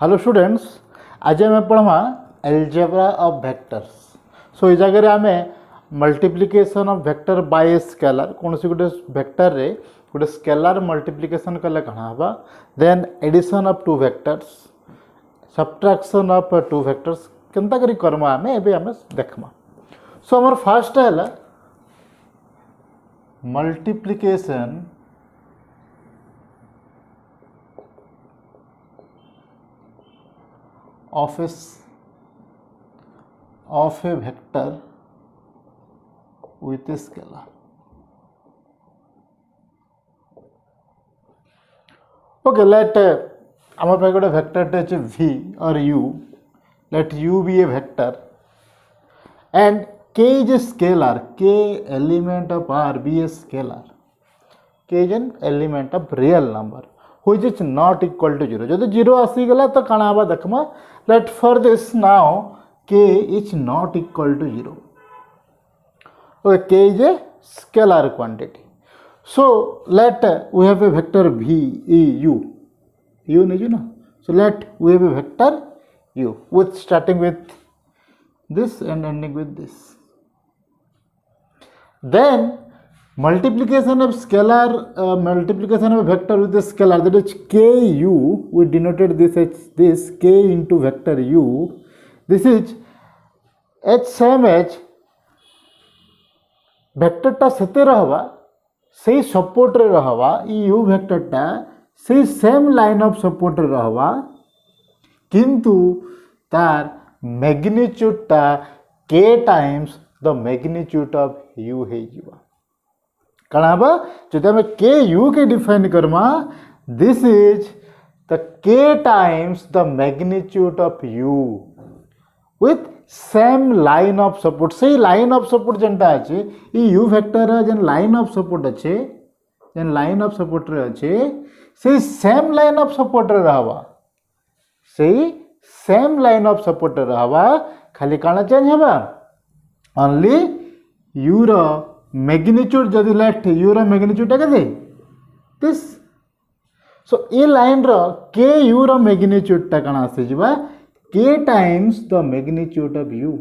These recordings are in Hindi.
हेलो स्टूडेंट्स, आज आम पढ़मा एल्जेब्रा ऑफ वेक्टर्स। सो ये जगह आम multiplication of vector by a scalar कौन सी गोटे वेक्टर रे गोटे स्केलर मल्टीप्लिकेशन कले कण हवा, then addition of two vectors, subtraction of two vectors केनता करी करमा आम एबे आम देखमा। सो हमर फर्स्ट है multiplication of a vector with a scalar. Okay, let our vector touch v or u. Let u be a vector and k is a scalar. K element of R be a scalar. K is an element of real number which is not equal to 0. जब 0 आसीगला तो कण हवा देखमा. Let for this now k is not equal to 0. Okay, k is a scalar quantity. So let we have a vector v e u. U नहीं ना. So let we have a vector u with starting with this and ending with this. Then multiplication of scalar, multiplication of vector with a scalar, that is ku, we denoted this as this k into vector u. This is h same as vector टा सेते रहबा सही सपोर्ट रे रहबा, ई u vector टा सही सेम लाइन ऑफ सपोर्ट रे रहबा, किंतु तार मैग्नीट्यूड टा k times the magnitude of u हे जीवा. कण हबा जदि आम के यू के डिफाइन करमा, this is the K times the magnitude of U with same line of support. से लाइन ऑफ सपोर्ट जेनटा अच्छे ई यू वेक्टर जेन लाइन ऑफ सपोर्ट अच्छे, जेन लाइन ऑफ सपोर्ट रे अच्छे से सेम लाइन ऑफ सपोर्ट रे रहबा, से सेम लाइन ऑफ सपोर्ट रे रहबा, खाली काना चेंज हबा ओनली यू रो मैग्नीट्यूड. जदि लेट यू रो मैग्नीट्यूड के दिस. सो ए लाइन रो के यू रो मैग्नीट्यूड टा कणा आसी जिबा के times the magnitude of u.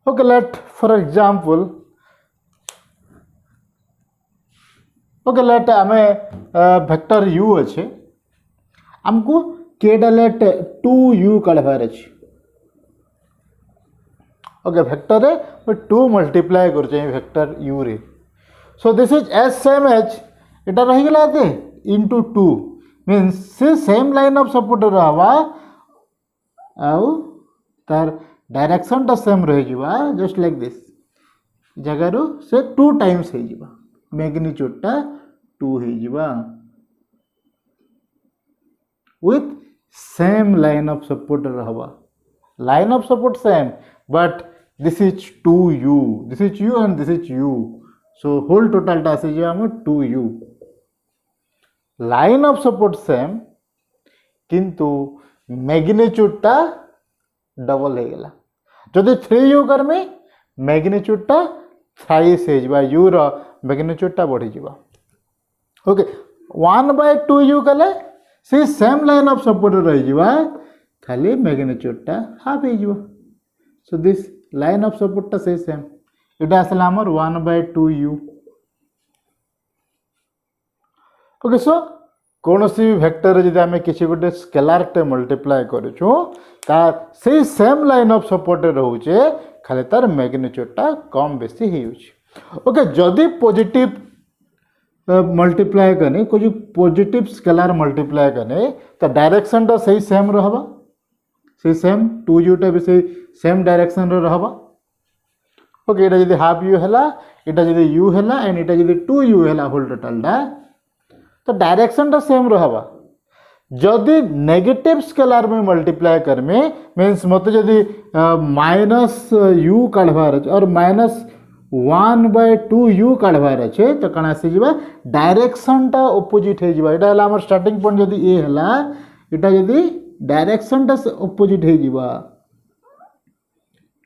Okay, let for example, okay let आमे वेक्टर यू अच्छे, हमको के टा लेट 2u काढबार अछि. ओके, वेक्टर रे 2 मल्टीप्लाई कर वेक्टर u रे. सो this is as same H इटा रही गला दे इनटू 2 मींस से सेम लाइन ऑफ सपोर्ट रहबा आउ तार डायरेक्शन टा सेम रह जिबा, जस्ट लाइक दिस जगह रो से 2 टाइम्स हे जिबा, मैग्नीट्यूड टा 2 हे जिबा with same line of support रहबा. Line of support same but this is 2u, this is u and this is u, so whole total टा आसी जे हम 2u. Line of support same किंतु मैग्नीट्यूड टा डबल हे गेला. जदि 3u करमे मैग्नीट्यूड टा थ्राइस हे जिबा, u रो मैग्नीट्यूड टा बढ़ी जिबा. ओके, 1/2u कले से सेम लाइन ऑफ सपोर्ट रही जिबा, खाली मैग्नीट्यूड टा हाफ हे जिबा. So this line of support टा से सेम इटा आसला हमर 1/2u. ओके, सो कौन सी वेक्टर जदि आमे किसी गोटे स्केलर टे मल्टीप्लाई करूछु ता से सेम लाइन ऑफ सपोर्ट रहउचे, खाली तार मैग्नीट्यूड टा कम बेसी हेउची. ओके, जदि पॉजिटिव मल्टीप्लाई कने, कोई पॉजिटिव स्केलर मल्टीप्लाई कने तो डायरेक्शन टा सही सेम रहबा, से सेम 2u टा भी से सेम डायरेक्शन रो रहबा. ओके, इटा जदि हाफ u हैला, इटा जदि u हैला एंड इटा जदि 2u हैला होल टोटल टा, तो डायरेक्शन टा सेम रहबा. जदि नेगेटिव स्केलर में मल्टीप्लाई करमे मींस मते जदि माइनस u काढबार अछि और माइनस 1/2u काढबार अछि, तो कणा से जिबा डायरेक्शन टा ऑपोजिट हे जिबा. इटा हैला हमर स्टार्टिंग पॉइंट जदि a हैला, इटा जदि डायरेक्शन टा से ऑपोजिट हे जिबा,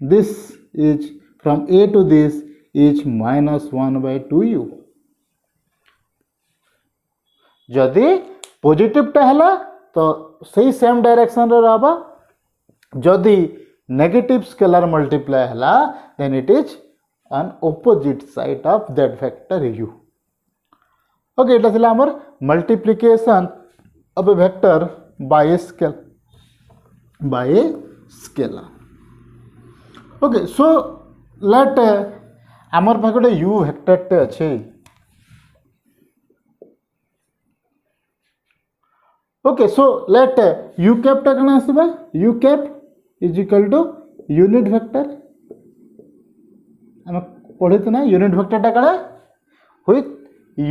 this is from a to this is minus 1/2u. जदि पॉजिटिव टा हैला तो सही सेम डायरेक्शन रे रहबा जदि नेगेटिव स्केलर मल्टीप्लाई हला then it is an opposite side of that vector u. Okay, it is our multiplication of a vector by a scalar. Okay, so let amar pakhode u vector te ache. Okay, so let u cap ta kana asiba, u cap is equal to unit vector. आम पढ़ी ना यूनिट वेक्टरटा कड़ा विथ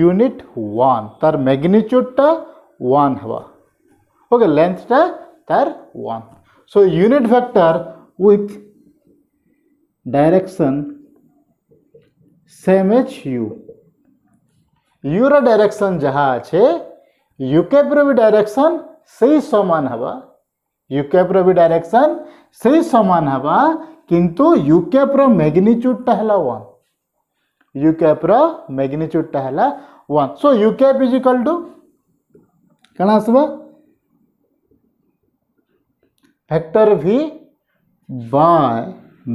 यूनिट 1 तार मैग्नीट्यूडटा 1 हवा ओके लेंथटा तार 1 so unit vector with direction same as u u रा डायरेक्शन जहाँ अच्छे यू कैप रो भी डायरेक्शन सही समान हवा यू कैप रो भी डायरेक्शन सही समान हवा किंतु यू कैप रो मैग्नीट्यूड टा हला 1 यू कैप रो मैग्नीट्यूड टा हला 1 so u cap is equal to कना आसबा vector v by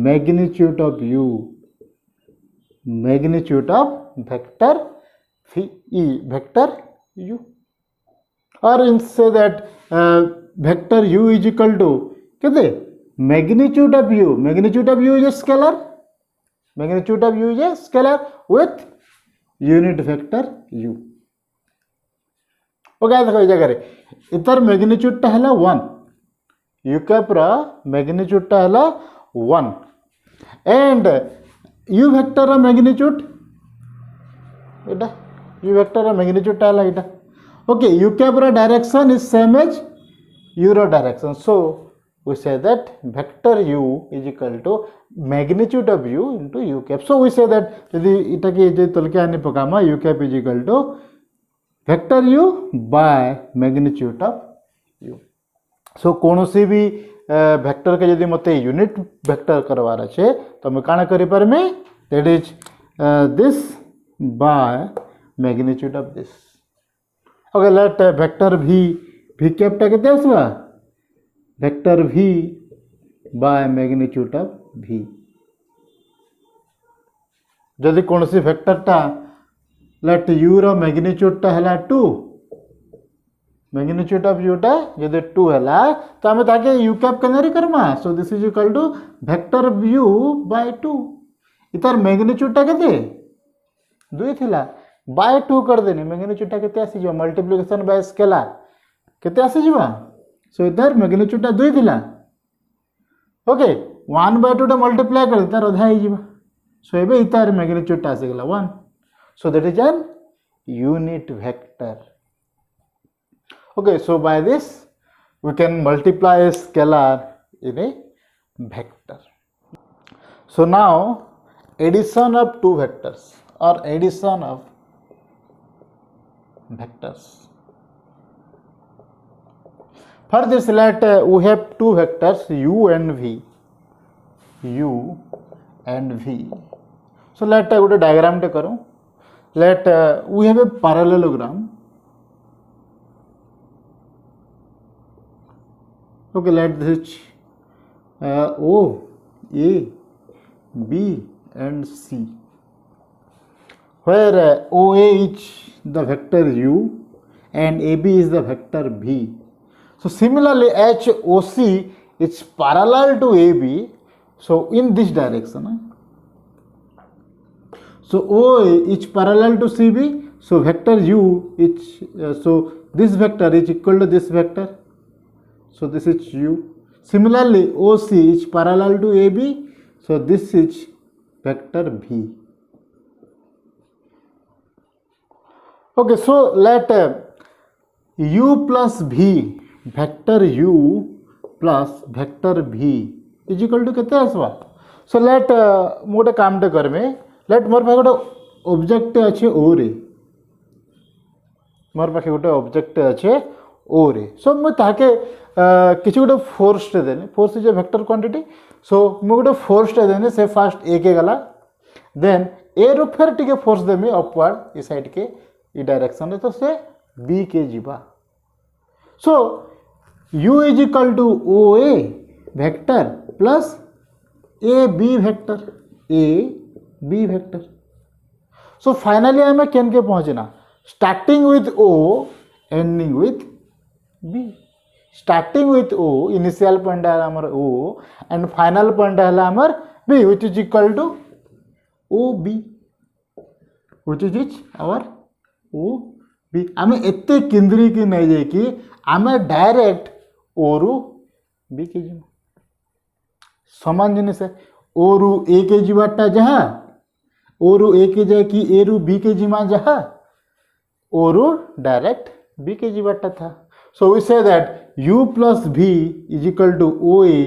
magnitude of u magnitude of vector v e vector u और इन से that vector u is equal to कितने magnitude of u is a scalar magnitude of u is a scalar with unit vector u okay देखो ये जगह रे इतर मैग्नीट्यूड टा हला 1 u कैप रा मैग्नीट्यूड टा हला 1 एंड u वेक्टर रा मैग्नीट्यूड एटा u वेक्टर रा मैग्नीट्यूड टा हला एटा ओके u कैप रा direction is same as u रा डायरेक्शन so we say that vector u is equal to magnitude of u into u cap. So we say that यदि इटा के जो तलके आने पकामा u cap is equal to vector u by magnitude of u. So कौन सी भी वेक्टर के यदि मते यूनिट वेक्टर करवार अच्छे तो मैं काना करी पर में that is this by magnitude of this. Okay, let vector v cap टा कितने आसवा vector v by magnitude of v जदि कौन सी वेक्टर टा लेट u रो मैग्नीट्यूड टा हला 2 मैग्नीट्यूड ऑफ u टा जदि 2 हला तो हमें ताके u कैप कनरी करमा so this is equal to vector u by 2 इतर मैग्नीट्यूड टा केते 2 थिला बाय 2 कर देनी मैग्नीट्यूड टा केते आसी जो मल्टीप्लिकेशन बाय स्केलर केते आसी जीवा सो इधर मैग्नीट्यूड 2 थिला ओके 1 by 2 मल्टीप्लाई कर तार अधा ही जीवा सो एबे इतार मैग्नीट्यूड आसी गला 1 so that is an unit vector okay so by this we can multiply a scalar in a vector so now addition of two vectors or addition of vectors. For this, let we have two vectors u and v. So let go to diagram te karo. Let we have a parallelogram. Okay, let this O, A, B and C. Where OA is the vector u and AB is the vector v. So similarly HOC is parallel to AB so in this direction so OA is parallel to CB so vector u is so this vector is equal to this vector so this is u similarly OC is parallel to AB so this is vector v okay so let u plus v vector u plus vector v is equal to केते आसवा सो लेट मोटे काम टे करमे लेट मोर पाखे गोटे ऑब्जेक्ट अच्छे o रे मोर पाखे गोटे ऑब्जेक्ट अच्छे o रे सो मु ताके किछि गोटे फोर्स टे देने force is a vector quantity so मु गोटे फोर्स टे देने से फास्ट a के गला देन a रो फिर टिके फोर्स देमी अपवर्ड ई साइड के ई डायरेक्शन रे तो से b के जीवा so u is equal to O A vector plus A B vector A B vector. So finally आम केन के पहुँचना starting with O ending with B. Starting with O initial point है आमर ओ एंड फाइनल पॉइंट है आमर B which is equal to O B which is our O B. आम एते केन्द्री की नहीं जाकि आम डायरेक्ट ओ रु बी के जी समान जिनिस ओ रु ए के जीवाटा जहाँ ओ रु ए के जाए कि ए रु बी के जीमा जहाँ ओ रु डायरेक्ट बी के जीवाटा था। So we say that u plus v is equal to oa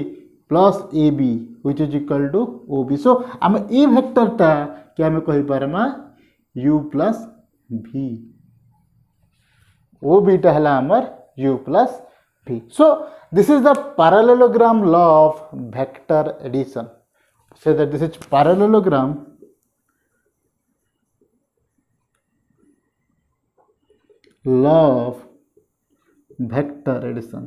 plus ab which is equal to ob। so आम ए वेक्टर टा कि आम कहि पारमा u plus v ob टा हला हमर u plus v। so this is the parallelogram law of vector addition। say that this is parallelogram law of vector addition.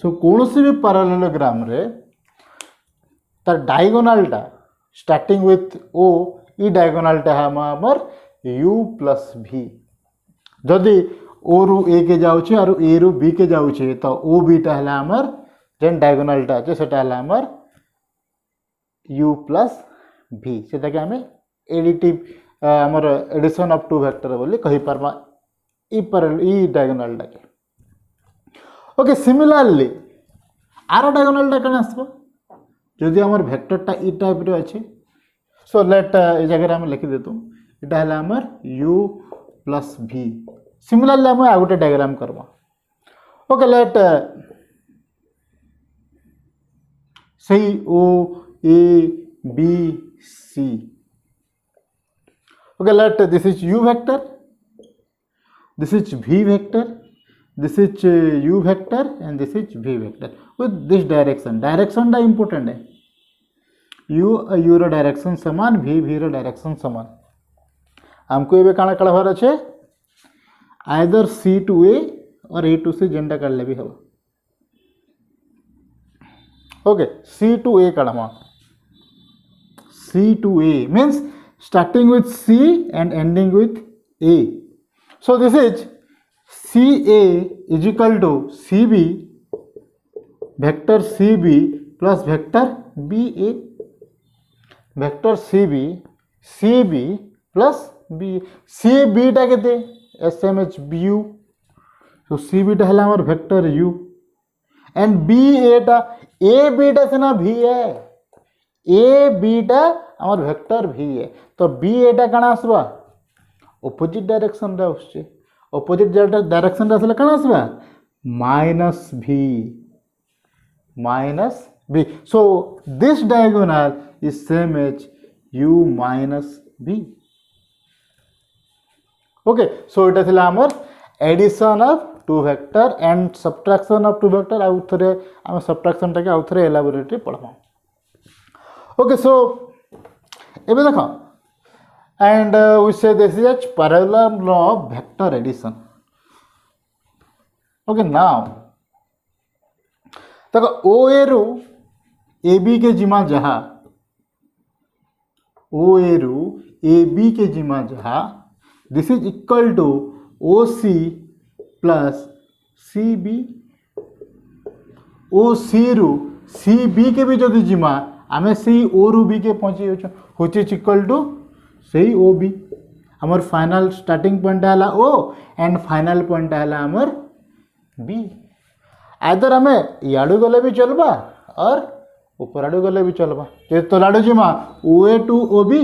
So कौन सी भी पैरेललोग्राम रे तार डायगोनाल टा starting with O E diagonal टा हमर u प्लस v। जदि ओ रु ए के जाउछे और ए रु बी के जाउछे तो ओ बी टा हला हमर जेन डायगोनाल टा আছে সেটা हला हमर u प्लस v। सेटा के हमें एडिटिव हमर एडिशन ऑफ टू वेक्टर बोली कहि परबा ई डायगोनाल टा के। ओके सिमिलरली आर डायगोनाल टा कन आसबो जदि हमर वेक्टर टा ई टाइप रे अछि। सो लेट ए जगह हम लिखि देतु इटा हला हमर u प्लस v। सिमिलरली हम आ गोटे डायग्राम करबा। ओके लेट सही o a b c। okay let this is u vector, this is v vector, this is u vector and this is v vector with this direction टा important है u रो डायरेक्शन समान v रो डायरेक्शन समान। हमको ये काना करवार अच्छे आइदर c to a और a to c जेंडा कर ले भी हवा। Okay c to a कड़मा c to a means starting with C and ending with A। So this is CA is equal to CB vector CB plus vector BA vector CB plus B। CB टा केते SMH BU। so CB टा हला हमर वेक्टर U and BA टा AB टा से ना V है AB टा हमर वेक्टर V है तो बी एटा कण आसबा ऑपोजिट डायरेक्शन रे आछे ऑपोजिट डायरेक्शन रे आसले कण आसबा minus b. So this diagonal is same as u minus b। Okay so इटा थिला हमर addition of two vector and subtraction of two vector आउ थरे हम सब्ट्रैक्शन टा के आउ थरे एलाबोरेटरी पढबा। ओके सो एबे देखो and we say this is a parallel law of vector addition। okay now देखो o a रू a b के जिमा जहाँ o a रू a b के जिमा जहाँ this is equal to o c plus c b। o c रू c b के भी जो जिमा आमे से o रू b के पहुँची हो which is equal to सही ओ बी। हमर फाइनल स्टार्टिंग पॉइंट है ओ एंड फाइनल पॉइंट है हमर बी। आइदर हमें याडू गले भी चलबा और ऊपर आडू गले भी चलबा जे तलाडू जिमा ओ ए टू ओ बी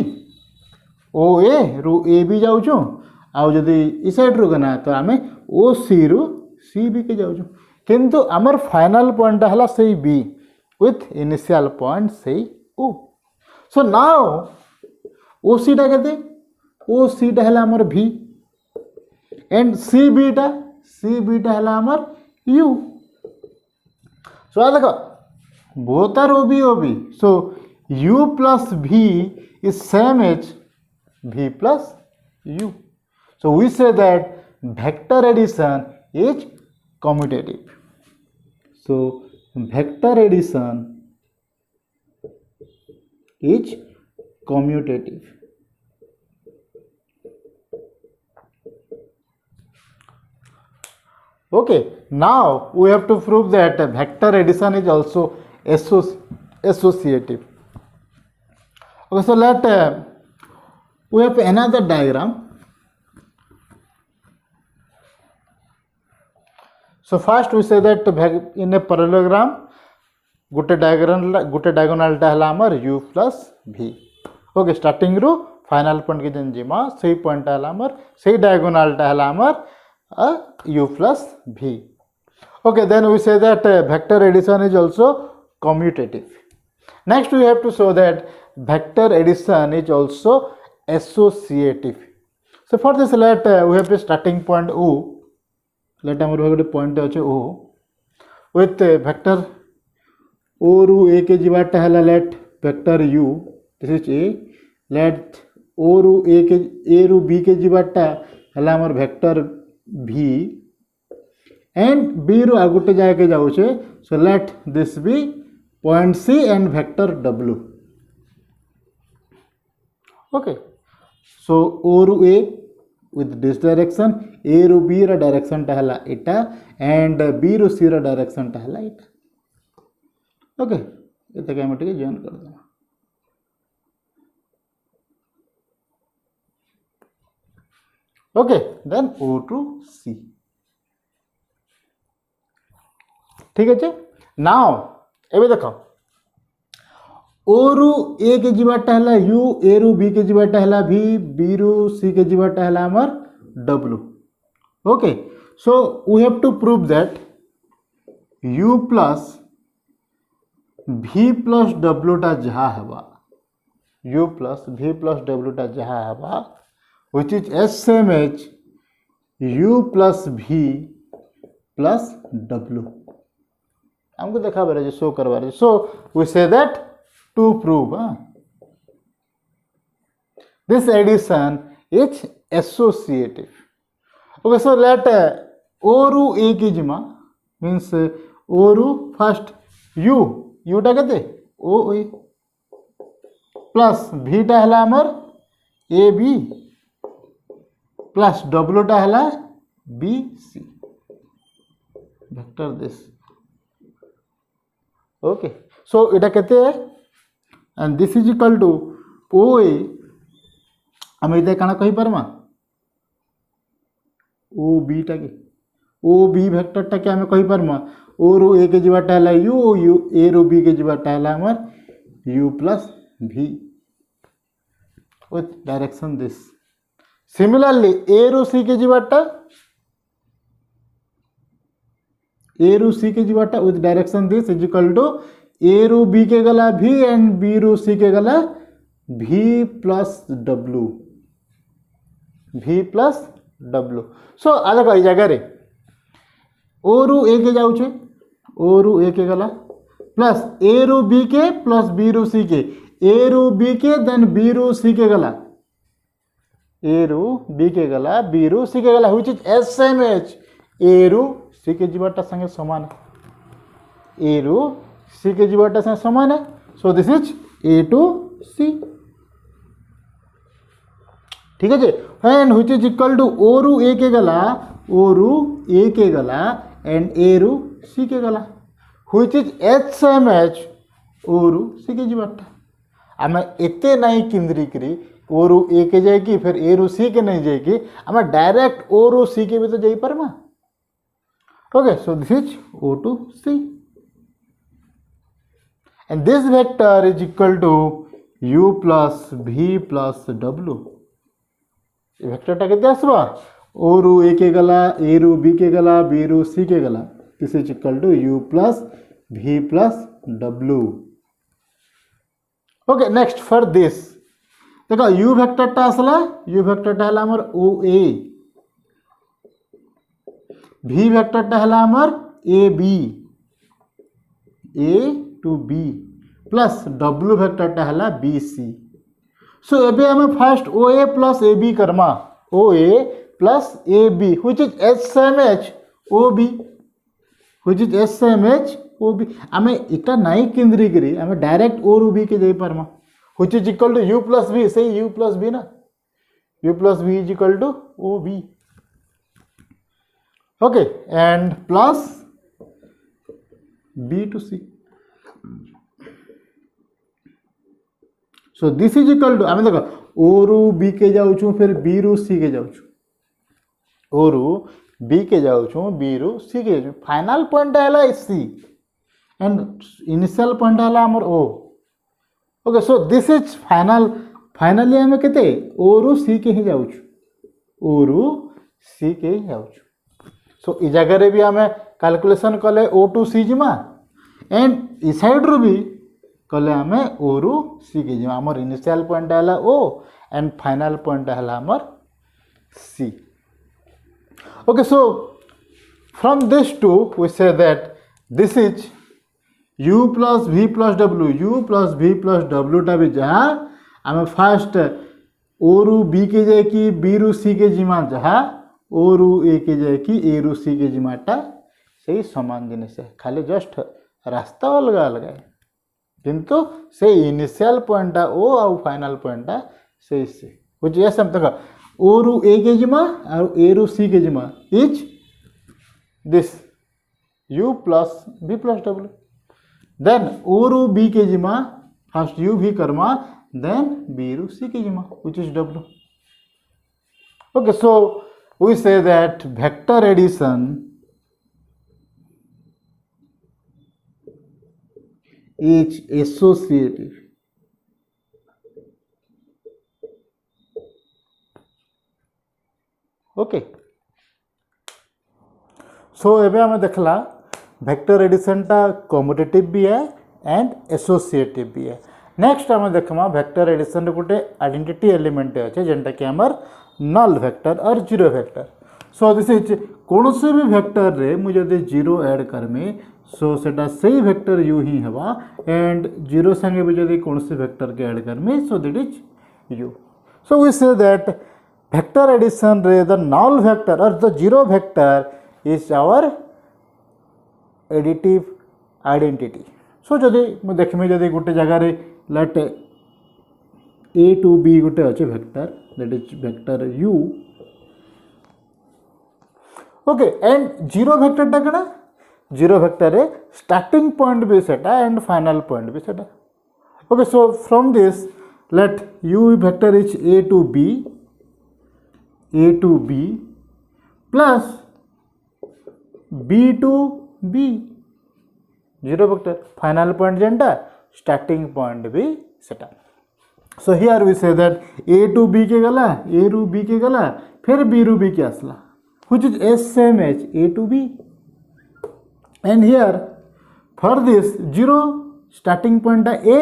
ओ ए रु ए बी जाउछु आउ जदी ई साइड रु गना तो हमें ओ सी रु सी बी के जाउछु किंतु हमर फाइनल पॉइंट हला सही बी विथ इनिशियल पॉइंट सही ओ। सो नाउ ओ सी टा केते ओ सी टा हला हमर v एंड सी बी टा हला हमर u। सो देखो both are OB। so u plus v is same as v plus u। so we say that vector addition is commutative. So vector addition is commutative. Okay, now we have to prove that vector addition is also associative. Okay, so let we have another diagram. So first we say that in a parallelogram गोटे डायगोनाल टा हला हमर u plus v. Okay, starting रू फाइनल पॉइंट के जन जिमा सही पॉइंट हला हमर सही डायगोनाल टा हला हमर u plus v. Okay, then we say that vector addition is also commutative. Next we have to show that vector addition is also associative. So for this let we have a starting point o. Let हमर गोटे पॉइंट अछि o with vector o रू a के जीवाटा हला let vector u. This is a. Let o रू a रू b के जीवाटा हला हमर वेक्टर v एंड b रू आगुटे जाके जाउछे. So let this be point c and vector w. Okay, so o रू a with this direction, a रू b रा डायरेक्शन टा हला एटा एंड b रू c रा डायरेक्शन टा हला एटा. ओके, इतने के टिके जॉइन कर देना. Okay, then O to C. ठीक है. नाउ एबे देखो O रू A के जीवाटा हला U, A रू B के जीवाटा हला V, B रू C के जीवाटा हला हमर W. Okay, so we have to prove that U plus v plus w टा जहा हवा u plus v plus w टा जहा हवा which is as same as u plus v plus w. हमको देखा बारे जो शो करवा रहे. So we say that to prove this addition is associative. Okay, so let o रू a की जिमा means o रू फर्स्ट u टा कहते ओ ए प्लस v टा हला हमर ए बी प्लस w टा हला B C vector this. Okay, so इटा कहते and this is equal to O A. हम इते काना कहि परमा ओ बी टा के ओ बी वेक्टर टा के हम कहि परमा ओ रू ए के जीवाटा हला u ए रू b के जीवाटा हला हमर u plus v with direction this. Similarly a रू c के जीवाटा with direction this is equal to a रू b के गला v and b रू c के गला v प्लस w. सो आ देखो ई जगह रे ओ रू ए के जाउछे ओ रू ए के गला प्लस ए रू बी के प्लस बी रू सी के ए रू बी के देन बी रू सी के गला ए रू बी के गला बी रू सी के गला which is as same as A रू सी के जीवाटा संगे समान है. ए रू सी के जीवाटा संगे समान है. So this is A to C. ठीक है जी. And which is equal to O रू ए के गला एंड ए रू सी के गला which is as same as O रू सी के जीवाटा. आम एते नहीं किंद्रिकरी ओ रू ए के जाएगी फिर ए रू सी के नहीं जाएगी आम डायरेक्ट ओ रू सी के भी तो जाई परमा. Okay, so this is O to C and this vector is equal to u plus v plus w. Vector टा केते आसबा ओ रू ए के गला ए रू बी के गला बी रू सी के गला. This is equal to u plus v plus w. Okay, next for this देखो u वेक्टर टा आसला u वेक्टर टा हला हमर o a v वेक्टर टा हला हमर a b a to b plus w vector टा हला b c. सो एबे हमें first O A plus A B करमा O A plus A B which is as same as O B which is as same as O B आमे इटा नहीं केंद्री करी आमे डायरेक्ट ओ रु बी के जाई परमा which is equal to u plus v से u प्लस v ना u plus v is equal to O B okay and plus b to c so this is equal to आमे देखो ओ रु b के जाउछु फिर b रु c के जाउछु ओ रु b के जाउछु b रु c के जाउछु फाइनल पॉइंट हैला c एंड इनिशियल पॉइंट हैला हमर o okay so this is finally आमे केते o रु c के ही जाउछु o रु c के ही जाउछु सो इ जगह रे भी आमे कैलकुलेशन कले o टू c जिमा एंड इ साइड रु भी कले आमे ओ रु सी के जिमा हमर इनिशियल पॉइंट हैला ओ एंड फाइनल पॉइंट हैला हमर C okay so from this to we say that this is u plus v plus w टा भी जहाँ आमे फास्ट ओ रु b के जाए कि b रु c के जिमा जहाँ ओ रु a के जाए कि a रु c के जिमाटा सही समान जिनिस है खाली जस्ट रास्ता अलग अलग है किंतु से इनिशियल पॉइंट ओ आउ फाइनल पॉइंट से कुछ ये सब तक ओ रु ए के जिमा और ए रु सी के जिमा is this u plus b plus w then O रु b के जिमा फर्स्ट u भी कर्मा देन b रु c के जिमा which is w okay so we say that vector addition is associative okay so एबे हमें देखला वेक्टर एडिशन टा कम्यूटेटिव भी है एंड एसोसिएटिव भी है नेक्स्ट हमें देखमा वेक्टर एडिशन रे गोटे आइडेंटिटी एलिमेंट अच्छे जेनटा कि हमर नल वेक्टर और zero vector so this is कौन से भी वेक्टर रे मुझे जदि जीरो ऐड करमी सो सेटा सही वेक्टर यू ही हवा एंड जीरो संगे भी जदि कौन से वेक्टर के ऐड करमी so that is u so we say that vector addition रे द नल वेक्टर और the zero vector is our additive identity so जदि मु देखमी जदि गोटे जगह रे लेट a टू b गोटे अच्छे vector that is vector u okay and zero vector टा कना जीरो वेक्टर रे स्टार्टिंग पॉइंट भी सेटा एंड फाइनल पॉइंट भी सेटा okay so from this let u vector is a to b plus b to b zero vector final point जेनटा स्टार्टिंग पॉइंट भी सेटा so here we say that a to b के गला a रु b के गला फिर b रु b के आसला which is s same as a to b and here for this zero starting point a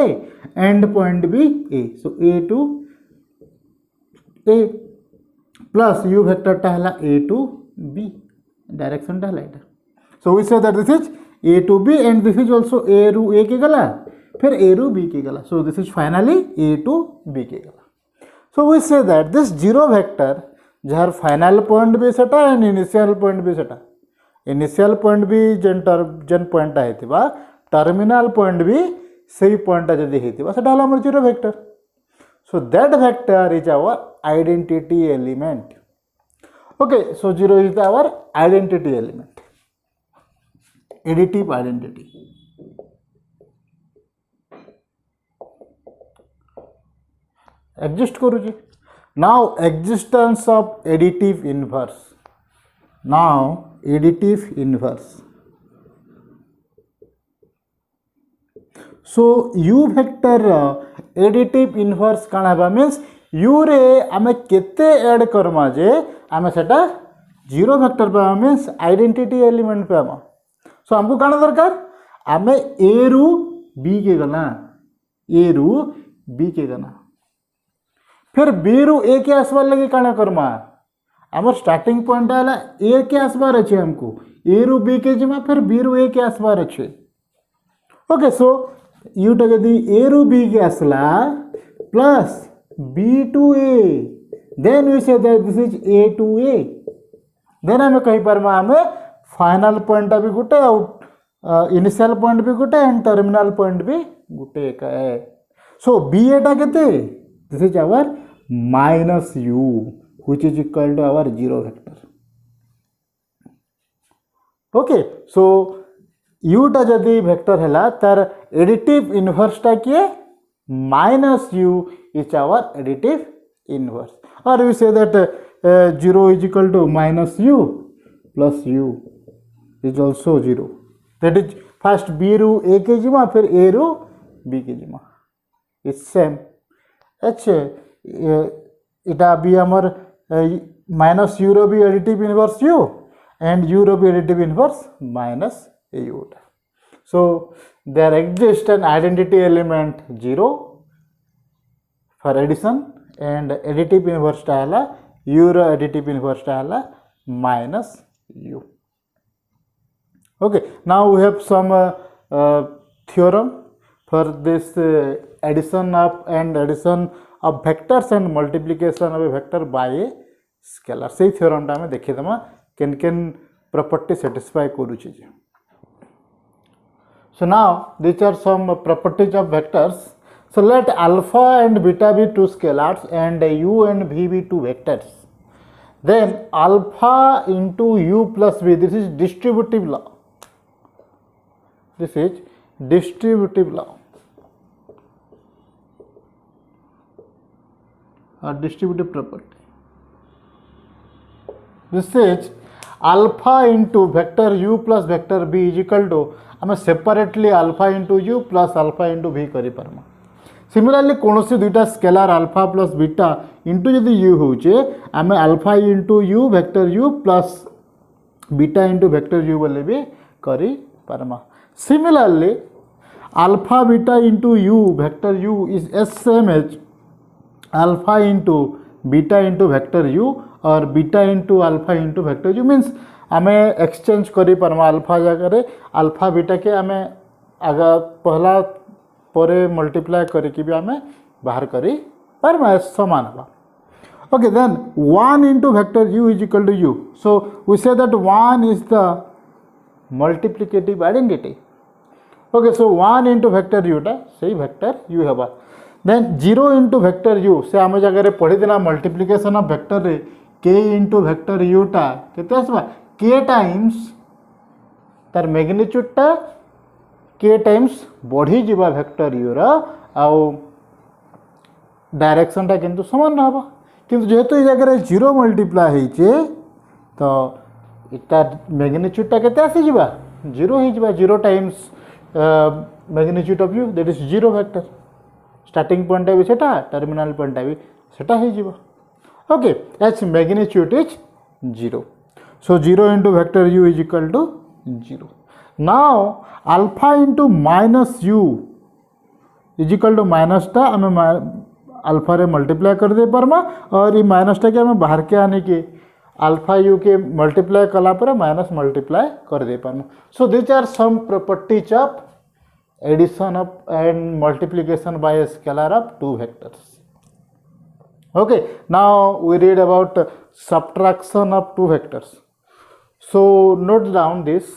end point b a so a to a plus u vector ta hela a to b direction ta hela eta so we say that this is a to b and this is also a ru a के गला फिर a ru b के गला so this is finally a to b के गला so we say that this zero vector jar final point भी सेटा एंड इनिशियल पॉइंट भी सेटा इनिशियल पॉइंट भी जेन पॉइंट है टर्मिनल पॉइंट भी सही पॉइंट जदि होता सेटा हला हमर zero vector so that vector is our identity element okay so zero is our identity element additive identity exist करूची now existence of additive inverse now additive inverse so u vector additive inverse काण हबा मीन्स u रे आमे केते ऐड करमा जे आमे सेटा जीरो वेक्टर पे मीन्स आइडेंटिटी एलिमेंट पे आमा सो हमको काण दरकार आमे a रु b के गना a रु b के गना फिर बी रु ए के आसबार लगे काना करमा आमर स्टार्टिंग पॉइंट है ए के आसबार अच्छे हमको ए रु बी के जिमा फिर बी रु ए के आसबार अच्छे ओके सो यूटा जदि ए रु बी के आसला plus B to A then we say that this is A to A then हमें कहि परमा हमें फाइनल पॉइंट भी गोटे इनिशियल पॉइंट भी गोटे एंड टर्मिनल पॉइंट भी गोटे एक है. सो बी एटा केते this is our minus u which is equal to our zero vector. Okay so यूटा जदि वेक्टर है तार एडिटिव इनवर्सटा किए minus u is our additive inverse. और we say that 0 is equal to minus u plus u is also 0. That is first B रु ए के जिमा फिर ए रु बी के जिमा इज सेम. अच्छा इटा भी आमर माइनस यू रो भी additive inverse you and u ro be additive inverse minus a u. So there exists an identity element 0 for addition and additive inverse ta hala u ro additive inverse ta hala minus u. Okay, now we have some theorem for this addition of vectors and multiplication of a vector by a scalar. से theorem टा हमें देखी दमा can property satisfy करुचे. So now these are some properties of vectors. So let alpha and beta be two scalars and u and v be two vectors. Then alpha into u plus v, this is distributive law. This is distributive law or distributive property. This is alpha into vector u plus vector b is equal to आम separately alpha into u plus alpha into v करि परमा. सिमिलरली कौन सी दुईटा scalar alpha plus beta into जदि u होचे आम alpha into u vector u plus beta into vector u बोले भी करि परमा. Similarly alpha beta into u vector u is as same as alpha into beta into vector u और beta into alpha into vector you means आमे एक्सचेंज करी परमा अल्फा जगह अल्फा बीटा के आमे आगा पहला परे मल्टीप्लाई करके भी आमे बाहर करी परमा समान हवा. Okay then 1 into vector u is equal to u. So we say that 1 is the multiplicative identity. Okay so 1 into vector यूटा से वेक्टर यू हवा. देन 0 इंटू वेक्टर यू से आम जगह पढ़ी देना मल्टीप्लिकेशन ऑफ वेक्टर रे k इंटू वेक्टर यूटा केते आसबा k टाइम्स तार मैग्नीट्यूडटा k टाइम्स बढ़ी जीवा वेक्टर यू रा आउ डायरेक्शनटा किंतु समान रहबा. किंतु जेहेतु ए जगह 0 मल्टीप्लाई होइचे तो इटा मैग्नीट्यूडटा केते आसी जीवा 0 हो जीवा. 0 times magnitude of u that is 0 vector. Starting point भी सेटा टर्मिनल पॉइंट भी सेटा हो जीवा. ओके एच magnitude is 0. So 0 into vector u is equal to 0. Now alpha into minus u is equal to minus टा आम अल्फा रे मल्टीप्लाई कर दे परमा और ये माइनस टा के आम बाहर के आने के अल्फा यू के मल्टीप्लाई कला पर माइनस मल्टीप्लाई कर दे परमा. So this are some properties of addition of and multiplication by a scalar of two vectors. Okay, now we read about subtraction of two vectors. So note down this.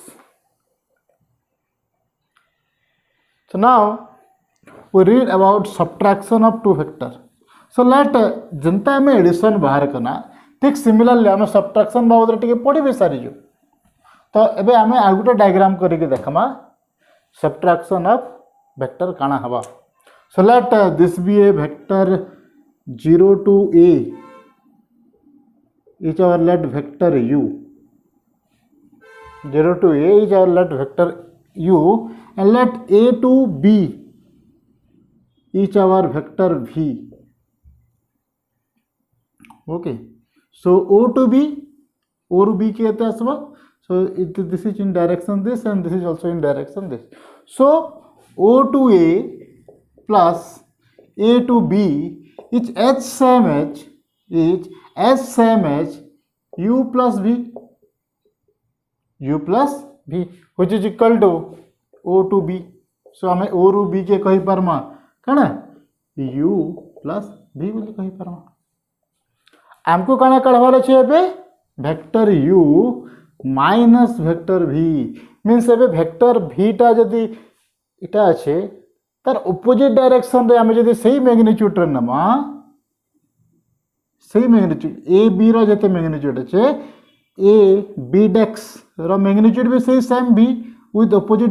So now we read about subtraction of two vectors. So let जनता में एडिशन बाहर करना ठीक सिमिलरली आम सबट्राक्शन बाबद टिके पढ़ी भी सारी जो. तो एबे आम आ गोटे डायग्राम करके देखमा subtraction of vector काना हवा. So let this be a vector 0 to a is our let vector u. 0 to a is our let vector u and let a to b is our vector v. Okay, so o to b or b के आसवा. So this is in direction this and this is also in direction this. So O to A plus A to B is as same as U plus V. U plus V which is equal to O to B. So हमें O रू B के कही परमा कना U plus V बोली कही परमा. हमको कना कढ़वार अच्छे पे वेक्टर U माइनस वेक्टर भी मीन्स एबे वेक्टर भीटा जदि इटा अच्छे तार ऑपोजिट डायरेक्शन रे आमे जदि सही मैग्नीट्यूड रे नमा सही मैग्नीट्यूड ए बी रो जते मैग्नीट्यूड अच्छे ए बी डेक्स रो मैग्नीट्यूड भी सही same B with opposite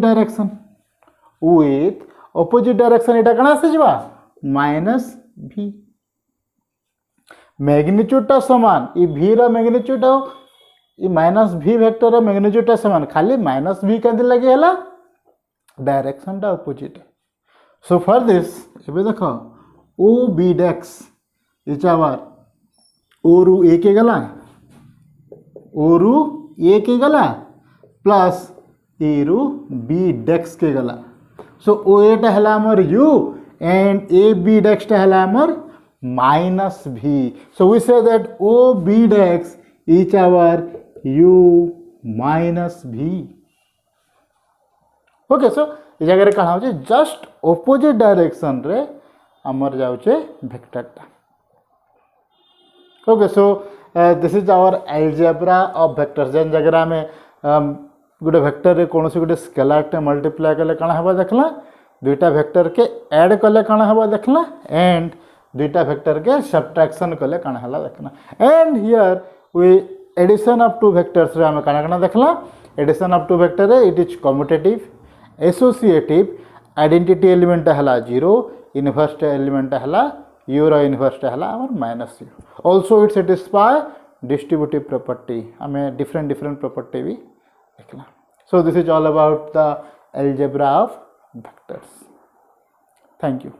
direction एटा कणा से जबा माइनस भी मैग्नीट्यूड टा समान ई भी रो मैग्नीट्यूड हो ई माइनस भी वेक्टर रो मैग्नीट्यूड टा समान खाली माइनस भी कदि लगे हला डायरेक्शन टा ऑपोजिट सो फॉर दिस एबे देखो ओ बी डेक्स इच आवर ओ रु ए के गला ओ रु ए के गला प्लस ए रु बी डेक्स के गला सो ओ एटा हला हमर यू एंड ए बी डेक्स टा हला हमर minus v so we say that O B डेक्स is our u minus v okay so ये जगह कहा हो जस्ट ऑपोजिट डायरेक्शन रे हमर जाउचे वेक्टर टा okay so this is our algebra of vectors जेन जगह में गोटे वेक्टर रे कौन गोटे स्केलार टे मल्टीप्लाई कले कण हबा देखला दुईटा वेक्टर के ऐड कले कण हबा देखला एंड दुईटा वेक्टर के सब्ट्रैक्शन कले कण हला देखला and here we addition of two vectors रे हम कण कण देखला एडिशन ऑफ टू वेक्टर रे it is commutative associative identity element हला 0 इनवर्स एलिमेंट हला u रो इनवर्स हला हमर minus u also it satisfy distributive property हमें डिफरेंट प्रॉपर्टी भी देखला so this is all about the algebra of vectors. Thank you.